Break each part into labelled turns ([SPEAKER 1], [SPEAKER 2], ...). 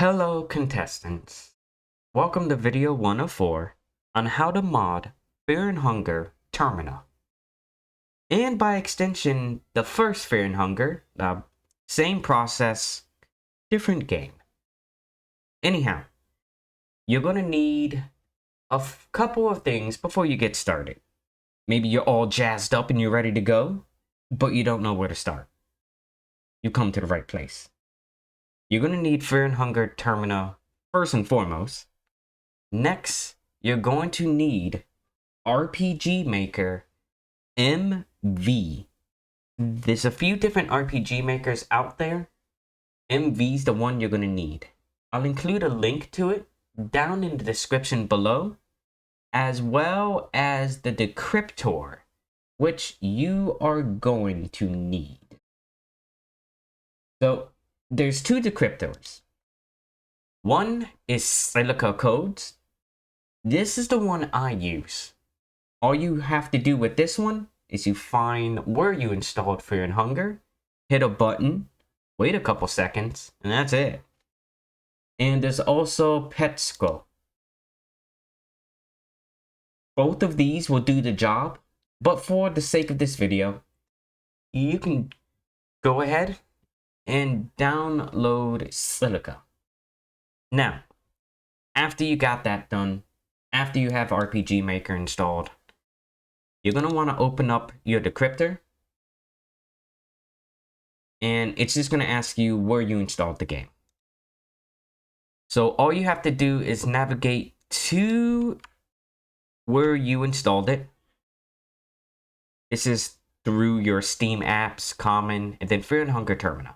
[SPEAKER 1] Hello contestants, welcome to video 104 on how to mod Fear and Hunger Termina. And by extension, the first Fear and Hunger, same process, different game. Anyhow, you're gonna need a couple of things before you get started. Maybe you're all jazzed up and you're ready to go, but you don't know where to start. You come to the right place. You're going to need Fear and Hunger Termina first and foremost. Next, you're going to need RPG Maker MV. There's a few different RPG makers out there. MV's the one you're going to need. I'll include a link to it down in the description below, as well as the Decryptor, which you are going to need. So, there's two Decryptors. One is Silica codes. This is the one I use. All you have to do with this one is you find where you installed Fear and Hunger, hit a button, wait a couple seconds, and that's it. And there's also Petschko. Both of these will do the job, but for the sake of this video, you can go ahead and download Silica. Now, after you got that done, after you have RPG Maker installed, you're going to want to open up your Decryptor, and it's just going to ask you where you installed the game. So all you have to do is navigate to where you installed it. This is through your Steam apps, Common, and then Fear and Hunger Termina.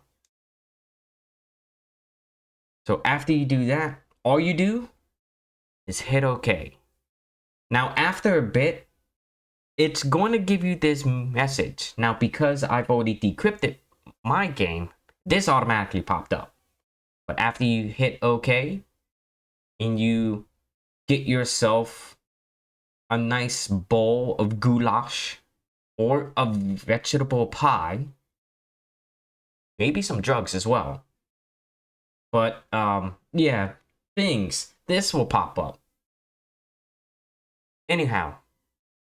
[SPEAKER 1] So after you do that, all you do is hit OK. Now, after a bit, it's going to give you this message. Now, because I've already decrypted my game, this automatically popped up. But after you hit OK, and you get yourself a nice bowl of goulash or a vegetable pie, maybe some drugs as well. But, yeah, this will pop up. Anyhow,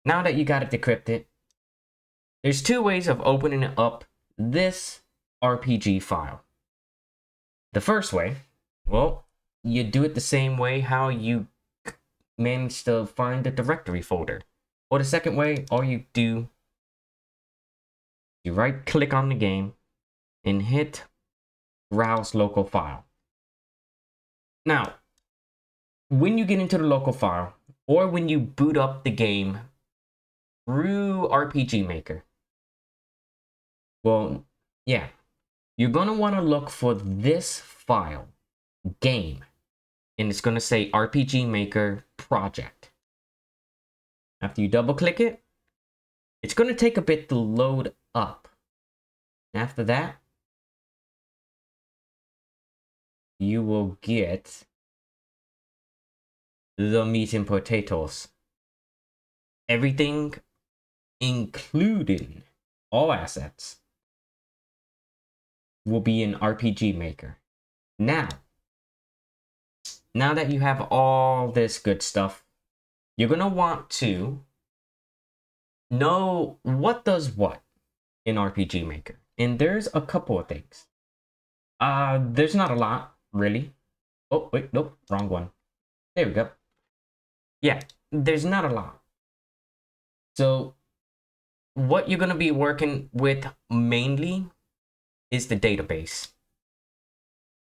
[SPEAKER 1] now that you got it decrypted, there's two ways of opening up this RPG file. The first way, well, you do it the same way how you managed to find the directory folder. Or the second way, all you do, you right-click on the game and hit Browse Local File. Now, when you get into the local file, or when you boot up the game through RPG Maker, well, yeah, you're going to want to look for this file, game, and it's going to say RPG Maker Project. After you double click it, it's going to take a bit to load up. After that, you will get the meat and potatoes. Everything, including all assets, will be in RPG Maker. Now that you have all this good stuff, you're going to want to know what does what in RPG Maker. And there's a couple of things. There's not a lot, really. Oh, wait, nope, wrong one. There we go. Yeah, there's not a lot. So what you're going to be working with mainly is the database.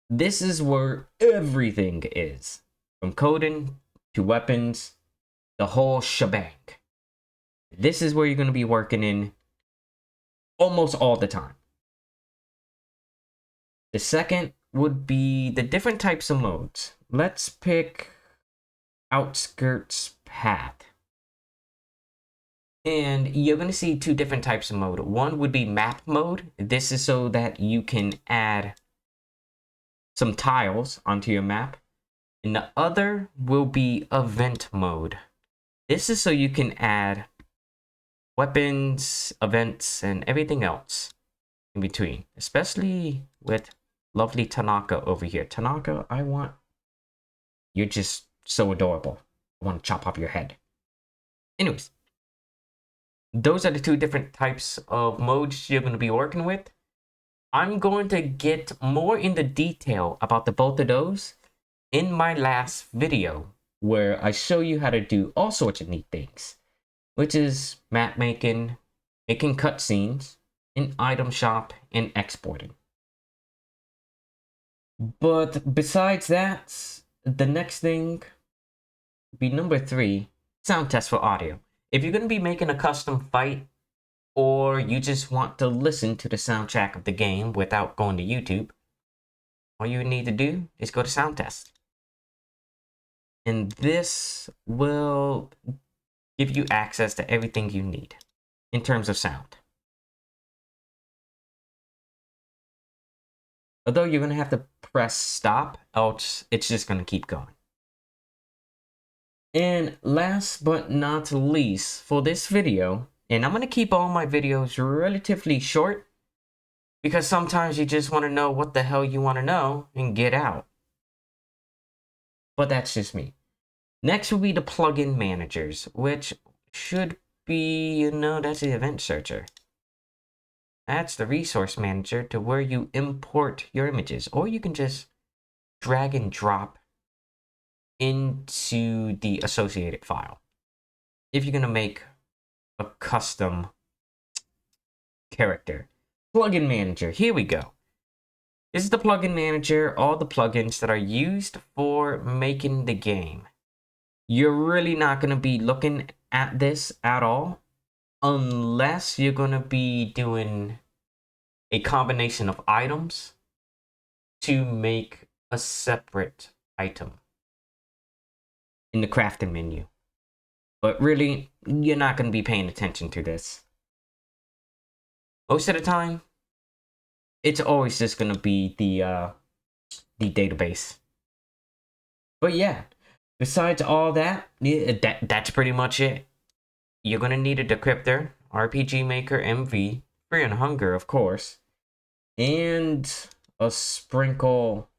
[SPEAKER 1] This is where everything is, from coding to weapons, the whole shebang. This is where you're going to be working in almost all the time. The second would be the different types of modes. Let's pick Outskirts Path. And you're going to see two different types of mode. One would be map mode. This is so that you can add some tiles onto your map. And the other will be event mode. This is so you can add weapons, events, and everything else in between, especially with lovely Tanaka over here. Tanaka, you're just so adorable. I want to chop off your head. Anyways, those are the two different types of modes you're going to be working with. I'm going to get more into detail about the both of those in my last video, where I show you how to do all sorts of neat things, which is map making, making cutscenes, in item shop, and exporting. But besides that, the next thing would be number 3, sound test for audio. If you're going to be making a custom fight, or you just want to listen to the soundtrack of the game without going to YouTube, all you need to do is go to sound test. And this will give you access to everything you need in terms of sound. Although you're going to have to press stop, else it's just going to keep going. And last but not least, for this video, and I'm going to keep all my videos relatively short, because sometimes you just want to know what the hell you want to know and get out. But that's just me. Next will be the plugin managers, which should be, that's the event searcher. That's the resource manager to where you import your images, or you can just drag and drop into the associated file if you're going to make a custom character. Plugin manager, here we go. This is the plugin manager, all the plugins that are used for making the game. You're really not going to be looking at this at all unless you're going to be doing a combination of items to make a separate item in the crafting menu. But really, you're not going to be paying attention to this. Most of the time, it's always just going to be the database. But yeah, besides all that, that's pretty much it. You're going to need a Decryptor, RPG Maker MV, Fear and Hunger, of course, and a sprinkle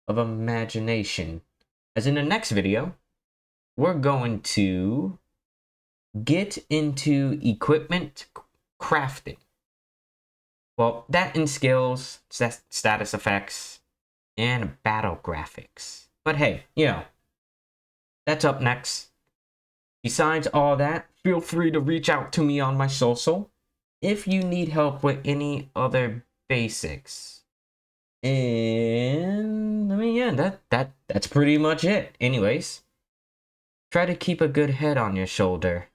[SPEAKER 1] of imagination. As in the next video, we're going to get into equipment crafting. Well, that in skills, status effects, and battle graphics. But hey, that's up next. Besides all that, feel free to reach out to me on my social if you need help with any other basics. And that's pretty much it. Anyways, try to keep a good head on your shoulder.